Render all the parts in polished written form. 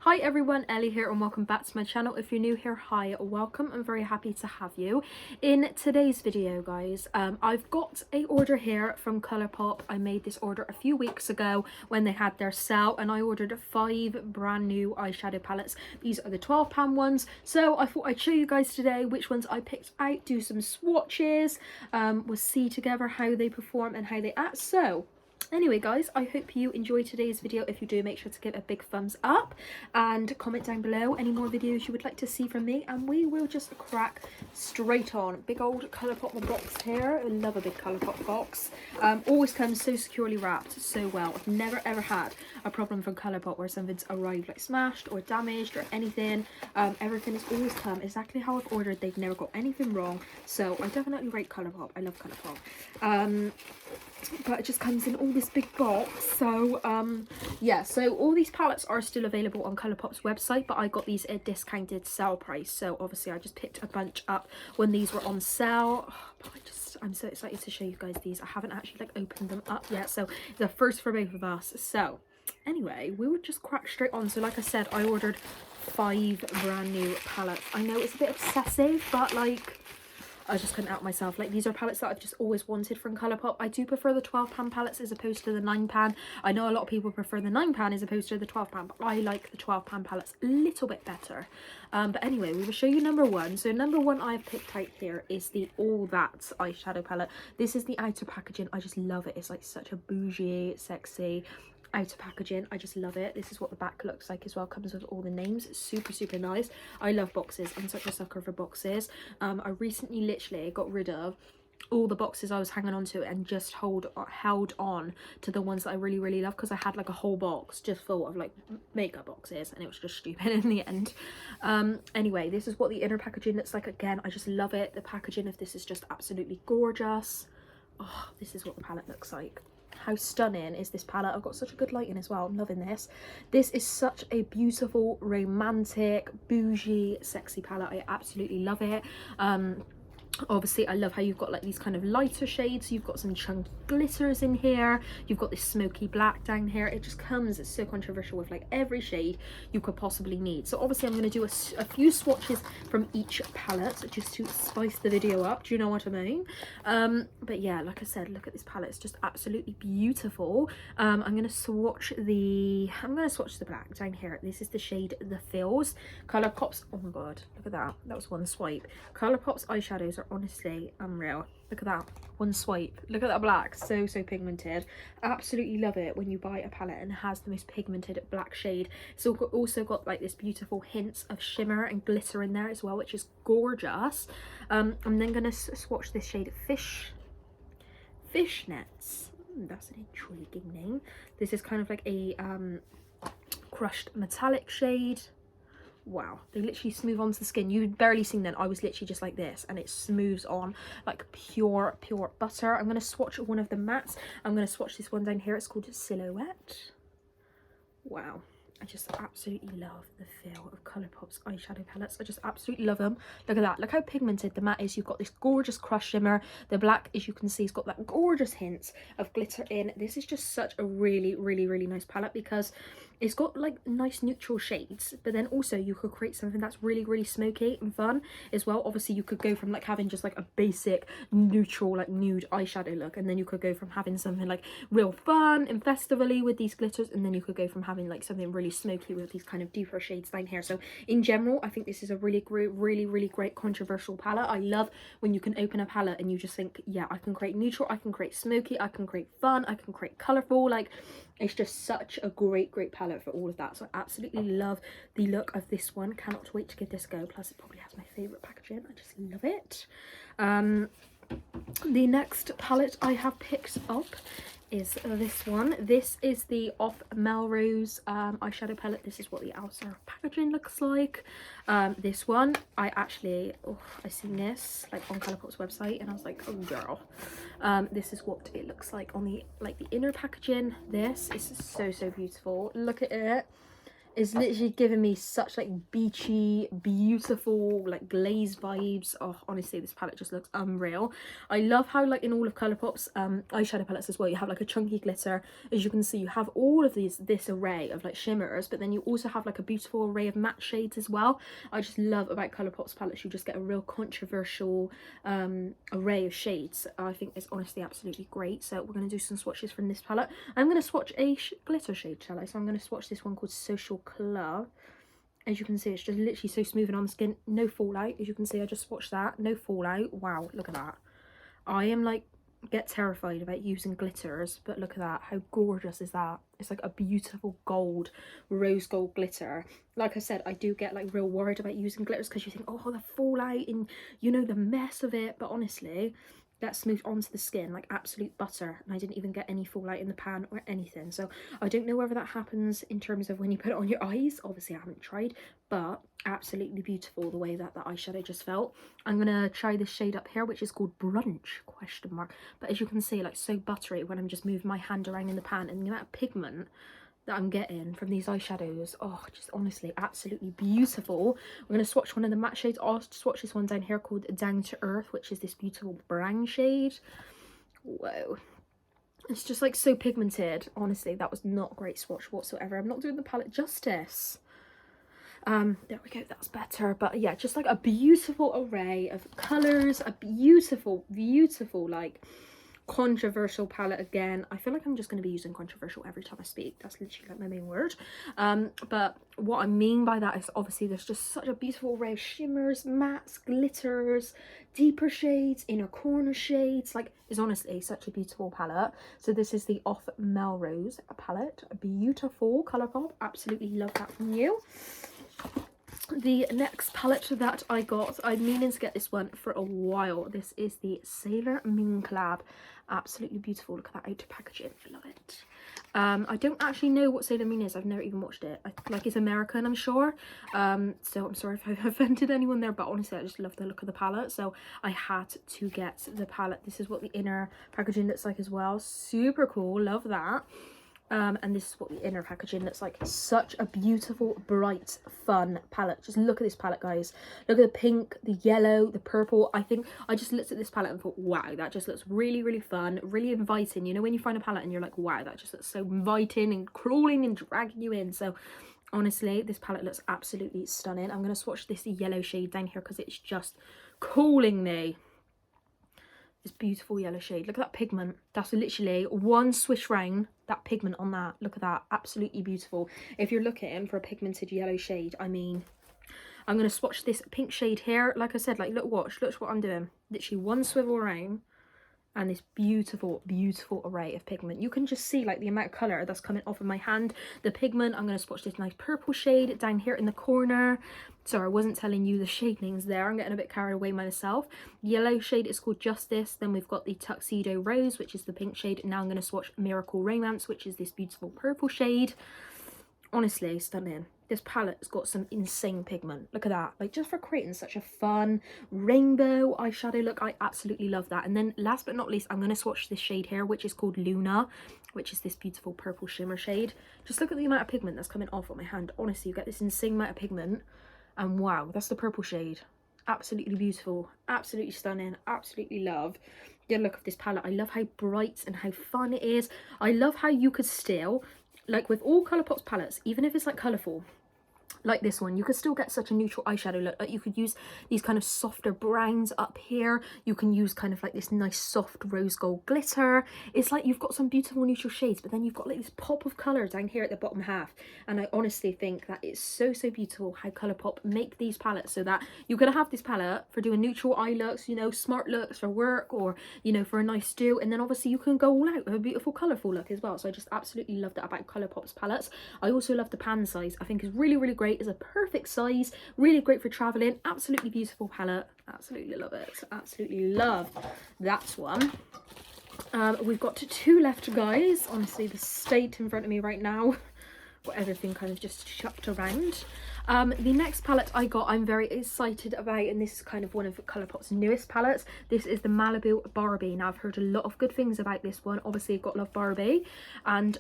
Hi everyone, Ellie here and welcome back to my channel. If you're new here, hi, welcome. I'm very happy to have you. In today's video, guys, I've got a order here from Colourpop. I made this order a few weeks ago when they had their sale and I ordered 5 brand new eyeshadow palettes. These are the £12 ones. So I thought I'd show you guys today which ones I picked out, do some swatches, we'll see together how they perform and how they act. So anyway guys, I hope you enjoyed today's video. If you do, make sure to give a big thumbs up and comment down below any more videos you would like to see from me, and we will just crack straight on. Big old Colourpop box here. I love a big Colourpop box. Always comes so securely wrapped so well. I've never ever had a problem from Colourpop where something's arrived like smashed or damaged or anything. Everything has always come exactly how I've ordered. They've never got anything wrong, so I definitely rate Colourpop. I love Colourpop. But it just comes in all this big box. So yeah, so all these palettes are still available on Colourpop's website, but I got these at a discounted sale price. So obviously I just picked a bunch up when these were on sale. But I'm so excited to show you guys these. I haven't actually like opened them up yet, so it's a first for both of us. So anyway, we would just crack straight on. So like I said, I ordered 5 brand new palettes. I know it's a bit obsessive, but like I just couldn't help myself. Like, these are palettes that I've just always wanted from Colourpop. I do prefer the £12 palettes as opposed to the £9. I know a lot of people prefer the £9 as opposed to the £12, but I like the £12 palettes a little bit better. But anyway, we will show you number 1. So number 1 I've picked out here is the All That eyeshadow palette. This is the outer packaging. I just love it. It's like such a bougie, sexy outer packaging. I just love it. This is what the back looks like as well. Comes with all the names. It's super nice. I love boxes. I'm such a sucker for boxes. I recently literally got rid of all the boxes I was hanging on to and just held on to the ones that I really love, because I had like a whole box just full of like makeup boxes and it was just stupid in the end. Anyway, this is what the inner packaging looks like. Again, I just love it. The packaging of this is just absolutely gorgeous. Oh, this is what the palette looks like. How stunning is this palette? I've got such a good lighting as well. I'm loving this. This is such a beautiful, romantic, bougie, sexy palette. I absolutely love it. Obviously I love how you've got like these kind of lighter shades. You've got some chunky glitters in here, you've got this smoky black down here. It just comes, it's so controversial, with like every shade you could possibly need. So obviously I'm going to do a few swatches from each palette just to spice the video up, do you know what I mean? But yeah, like I said, look at this palette. It's just absolutely beautiful. I'm going to swatch the black down here. This is the shade The Feels. Colourpop's, oh my god, look at that, that was one swipe. Colourpop's eyeshadows are honestly unreal. Look at that, one swipe. Look at that black, so pigmented. Absolutely love it when you buy a palette and it has the most pigmented black shade. It's also got like this beautiful hints of shimmer and glitter in there as well, which is gorgeous. I'm then gonna swatch this shade Fishnets. That's an intriguing name. This is kind of like a crushed metallic shade. Wow, they literally smooth onto the skin. You'd barely seen that. I was literally just like this and it smooths on like pure butter. I'm going to swatch one of the mattes. I'm going to swatch this one down here. It's called Silhouette. Wow, I just absolutely love the feel of Colourpop's eyeshadow palettes. I just absolutely love them. Look at that. Look how pigmented the matte is. You've got this gorgeous crushed shimmer. The black, as you can see, has got that gorgeous hints of glitter in. This is just such a really nice palette because it's got like nice neutral shades, but then also you could create something that's really smoky and fun as well. Obviously you could go from like having just like a basic neutral like nude eyeshadow look, and then you could go from having something like real fun and festival-y with these glitters, and then you could go from having like something really smoky with these kind of deeper shades down here. So in general, I think this is a really great controversial palette. I love when you can open a palette and you just think, yeah, I can create neutral, I can create smoky, I can create fun, I can create colorful. Like, it's just such a great palette for all of that. So I absolutely love the look of this one. Cannot wait to give this a go. Plus it probably has my favorite packaging. I just love it. The next palette I have picked up is this one. This is the Off Melrose eyeshadow palette. This is what the outer packaging looks like. This one, I seen this like on Colourpop's website and I was like, oh girl. This is what it looks like on the inner packaging. This is so beautiful. Look at it. It's literally giving me such like beachy, beautiful, like glazed vibes. Oh, honestly, this palette just looks unreal. I love how like in all of Colourpop's eyeshadow palettes as well, you have like a chunky glitter. As you can see, you have all of this array of like shimmers, but then you also have like a beautiful array of matte shades as well. I just love about Colourpop's palettes, you just get a real controversial array of shades. I think it's honestly absolutely great. So we're going to do some swatches from this palette. I'm going to swatch a glitter shade, shall I? So I'm going to swatch this one called Socal. As you can see, it's just literally so smooth and on the skin, no fallout. As you can see, I just swatched that, no fallout. Wow, look at that. I am like, get terrified about using glitters, but look at that, how gorgeous is that? It's like a beautiful gold, rose gold glitter. Like I said, I do get like real worried about using glitters because you think, oh, the fallout and you know the mess of it, but honestly, that smooth onto the skin like absolute butter, and I didn't even get any fallout in the pan or anything. So I don't know whether that happens in terms of when you put it on your eyes. Obviously I haven't tried, but absolutely beautiful the way that the eyeshadow just felt. I'm gonna try this shade up here, which is called Brunch ? But as you can see, like so buttery when I'm just moving my hand around in the pan, and the amount of pigment that I'm getting from these eyeshadows, oh, just honestly absolutely beautiful. We're going to swatch one of the matte shades. I'll swatch this one down here called Down to Earth, which is this beautiful brown shade. Whoa, it's just like so pigmented. Honestly, that was not a great swatch whatsoever. I'm not doing the palette justice. There we go, that's better. But yeah, just like a beautiful array of colors, a beautiful like controversial palette. Again, I feel like I'm just going to be using controversial every time I speak. That's literally like my main word. But what I mean by that is obviously there's just such a beautiful array of shimmers, mattes, glitters, deeper shades, inner corner shades. Like, it's honestly such a beautiful palette. So this is the Off Melrose palette, a beautiful Colourpop. Absolutely love that from you. The next palette that I got, I'm meaning to get this one for a while. This is the Sailor Moon collab. Absolutely beautiful. Look at that outer packaging. I love it. I don't actually know what Sailor Moon is. I've never even watched it. Like, it's American, I'm sure. So I'm sorry if I've offended anyone there, but honestly, I just love the look of the palette. So I had to get the palette. This is what the inner packaging looks like as well. Super cool. Love that. And this is what the inner packaging looks like. Such a beautiful, bright, fun palette. Just look at this palette, guys. Look at the pink, the yellow, the purple. I think I just looked at this palette and thought, wow, that just looks really, really fun, really inviting. You know, when you find a palette and you're like, wow, that just looks so inviting and crawling and dragging you in. So honestly, this palette looks absolutely stunning. I'm going to swatch this yellow shade down here because it's just calling me. This beautiful yellow shade. Look at that pigment. That's literally one swish round, that pigment on that. Look at that. Absolutely beautiful. If you're looking for a pigmented yellow shade, I mean, I'm going to swatch this pink shade here. Like I said, like, look, watch what I'm doing. Literally one swivel around and this beautiful, beautiful array of pigment. You can just see like the amount of colour that's coming off of my hand. The pigment, I'm going to swatch this nice purple shade down here in the corner. Sorry, I wasn't telling you the shade names there. I'm getting a bit carried away myself. Yellow shade is called Justice. Then we've got the Tuxedo Rose, which is the pink shade. Now I'm going to swatch Miracle Romance, which is this beautiful purple shade. Honestly, stunning. This palette has got some insane pigment. Look at that. Like, just for creating such a fun rainbow eyeshadow look, I absolutely love that. And then last but not least, I'm going to swatch this shade here, which is called Luna, which is this beautiful purple shimmer shade. Just look at the amount of pigment that's coming off on my hand. Honestly, you get this insane amount of pigment. And wow, that's the purple shade. Absolutely beautiful. Absolutely stunning. Absolutely love the look of this palette. I love how bright and how fun it is. I love how you could still, like with all Colourpop's palettes, even if it's like colourful, like this one, you could still get such a neutral eyeshadow look. Like, you could use these kind of softer browns up here. You can use kind of like this nice soft rose gold glitter. It's like you've got some beautiful neutral shades, but then you've got like this pop of colour down here at the bottom half. And I honestly think that it's so, so beautiful how Colourpop make these palettes so that you're going to have this palette for doing neutral eye looks, you know, smart looks for work, or, you know, for a nice do. And then obviously you can go all out with a beautiful colourful look as well. So I just absolutely love that about Colourpop's palettes. I also love the pan size. I think is really, really great. Is a perfect size, really great for traveling. Absolutely beautiful palette. Absolutely love it. Absolutely love that one. We've got two left, guys. Honestly, the state in front of me right now, got everything kind of just chucked around. The next palette I got, I'm very excited about, and this is kind of one of Colourpop's newest palettes. This is the Malibu Barbie. Now, I've heard a lot of good things about this one. Obviously, I've got Love Barbie, and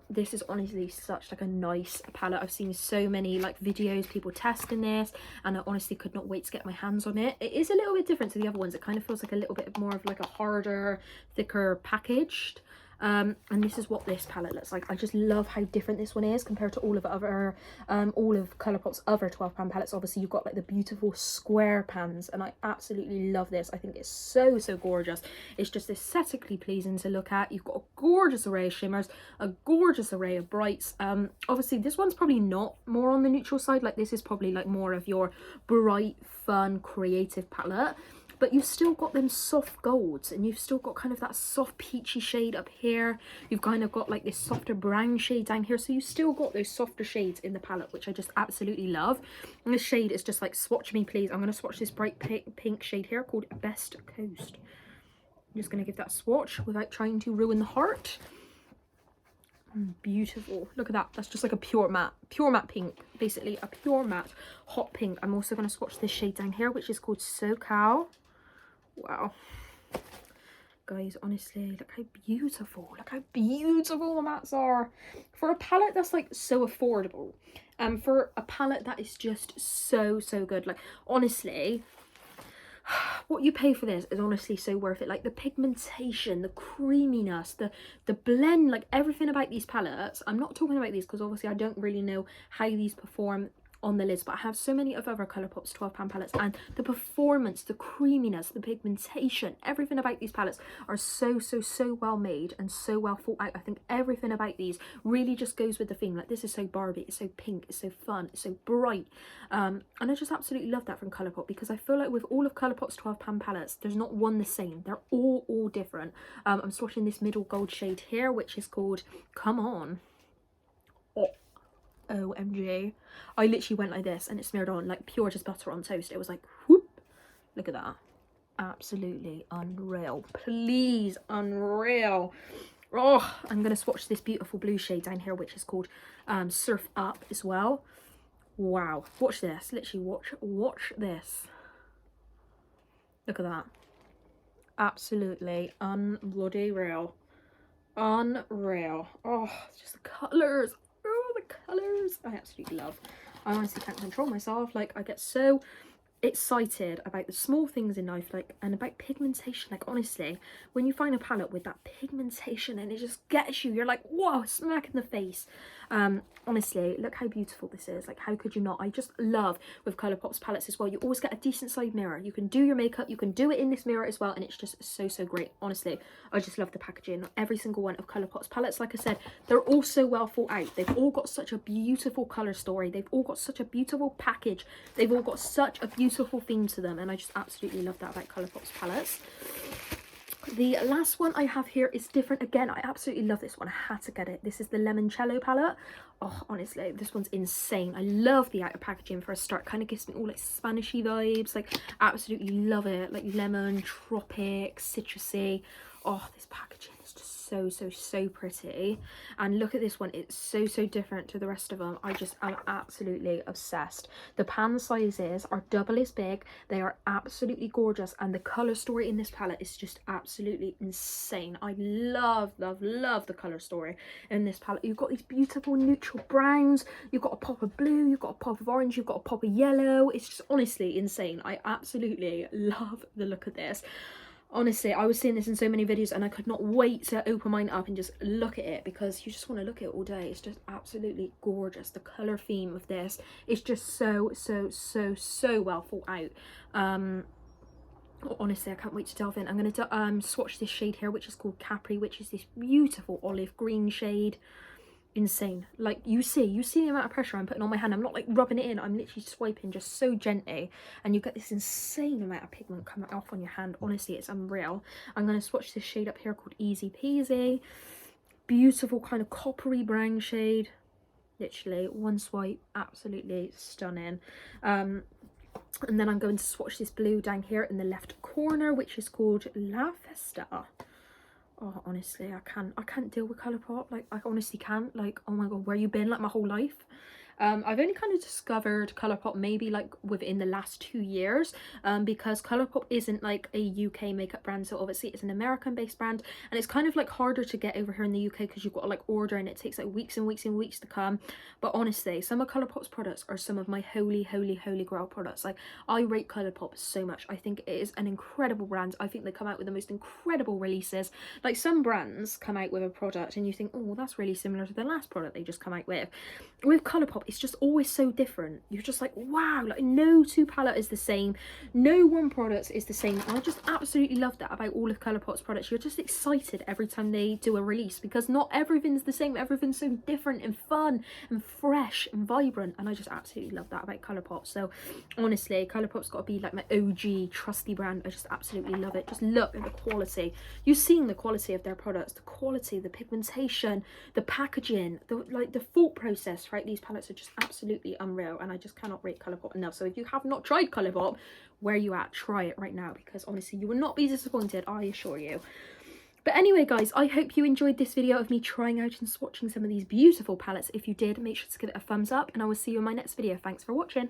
this is honestly such like a nice palette. I've seen so many like videos, people testing this, and I honestly could not wait to get my hands on it. It is a little bit different to the other ones. It kind of feels like a little bit more of like a harder, thicker packaged. And this is what this palette looks like. I just love how different this one is compared to all of Colourpop's other 12 pound palettes. Obviously you've got like the beautiful square pans, and I absolutely love this. I think it's so gorgeous. It's just aesthetically pleasing to look at. You've got a gorgeous array of shimmers, a gorgeous array of brights. Obviously this one's probably not more on the neutral side. Like this is probably like more of your bright, fun, creative palette. But you've still got them soft golds, and you've still got kind of that soft peachy shade up here. You've kind of got like this softer brown shade down here. So you still got those softer shades in the palette, which I just absolutely love. And this shade is just like, swatch me please. I'm going to swatch this bright pink shade here called Best Coast. I'm just going to give that a swatch without trying to ruin the heart. Beautiful. Look at that. That's just like a pure matte pink, basically a pure matte hot pink. I'm also going to swatch this shade down here, which is called Socal. Wow, guys, honestly, look how beautiful the mattes are for a palette that's like so affordable, and for a palette that is just so good. Like honestly, what you pay for this is honestly so worth it. Like the pigmentation, the creaminess, the blend, like everything about these palettes. I'm not talking about these because obviously I don't really know how these perform on the lids, but I have so many of other Colourpop's 12 pound palettes, and the performance, the creaminess, the pigmentation, everything about these palettes are so well made and so well thought out. I think everything about these really just goes with the theme. Like this is so Barbie, it's so pink, it's so fun, it's so bright, and I just absolutely love that from Colourpop, because I feel like with all of Colourpop's 12 pound palettes, there's not one the same. They're all different. I'm swatching this middle gold shade here, which is called Come On. OMG, I literally went like this and it smeared on like pure just butter on toast. It was like whoop, look at that, absolutely unreal. Please, unreal. Oh, I'm gonna swatch this beautiful blue shade down here, which is called Surf Up as well. Wow, watch this, literally watch this. Look at that, absolutely unbloody real, unreal. Oh, just the colours. Oh, the colours I absolutely love. I honestly can't control myself. Like I get so excited about the small things in life, like, and about pigmentation. Like honestly, when you find a palette with that pigmentation and it just gets you, you're like, whoa, smack in the face. Honestly, look how beautiful this is. Like how could you not? I just love with Colourpop's palettes as well, you always get a decent side mirror. You can do your makeup, you can do it in this mirror as well, and it's just so great. Honestly, I just love the packaging. Every single one of Colourpop's palettes, like I said, they're all so well thought out. They've all got such a beautiful colour story. They've all got such a beautiful package. They've all got such a beautiful theme to them, and I just absolutely love that about Colourpop's palettes. The last one I have here is different again. I absolutely love this one. I had to get it. This is the Lemoncello Palette. Oh, honestly, this one's insane. I love the outer packaging for a start. Kind of gives me all like Spanishy vibes. Like absolutely love it. Like lemon, tropic, citrusy. Oh, this packaging is just so pretty. And look at this one, it's so different to the rest of them. I'm absolutely obsessed. The pan sizes are double as big. They are absolutely gorgeous, and the color story in this palette is just absolutely insane. I love the color story in this palette. You've got these beautiful neutral browns, you've got a pop of blue, you've got a pop of orange, you've got a pop of yellow. It's just honestly insane. I absolutely love the look of this. Honestly, I was seeing this in so many videos and I could not wait to open mine up and just look at it, because you just want to look at it all day. It's just absolutely gorgeous. The colour theme of this is just so well thought out. Honestly, I can't wait to delve in. I'm going to swatch this shade here, which is called Capri, which is this beautiful olive green shade. Insane. Like you see the amount of pressure I'm putting on my hand. I'm not like rubbing it in, I'm literally swiping just so gently, and you get this insane amount of pigment coming off on your hand. Honestly, it's unreal. I'm going to swatch this shade up here called Easy Peasy. Beautiful kind of coppery brown shade. Literally one swipe, absolutely stunning. And then I'm going to swatch this blue down here in the left corner, which is called La Festa. Oh, honestly, I can't deal with Colourpop. Like, I honestly can't. Like, oh my god, where you been like my whole life? I've only kind of discovered Colourpop maybe like within the last 2 years, because Colourpop isn't like a UK makeup brand, so obviously it's an American based brand, and it's kind of like harder to get over here in the UK because you've got to like order and it takes like weeks and weeks and weeks to come. But honestly, some of Colourpop's products are some of my holy grail products. Like, I rate Colourpop so much. I think it is an incredible brand. I think they come out with the most incredible releases. Like, some brands come out with a product and you think, oh, well, that's really similar to the last product they just come out with. With Colourpop, it's just always so different. You're just like, wow, like no two palette is the same, no one product is the same. And I just absolutely love that about all of Colourpop's products. You're just excited every time they do a release because not everything's the same. Everything's so different and fun and fresh and vibrant, and I just absolutely love that about Colourpop. So honestly, Colourpop's got to be like my OG trusty brand. I just absolutely love it. Just look at the quality. You've seen the quality of their products, the quality, the pigmentation, the packaging, the thought process, right? These palettes are just absolutely unreal, and I just cannot rate Colourpop enough. So if you have not tried Colourpop, where are you at? Try it right now, because honestly you will not be disappointed, I assure you. But anyway, guys, I hope you enjoyed this video of me trying out and swatching some of these beautiful palettes. If you did, make sure to give it a thumbs up, and I will see you in my next video. Thanks for watching.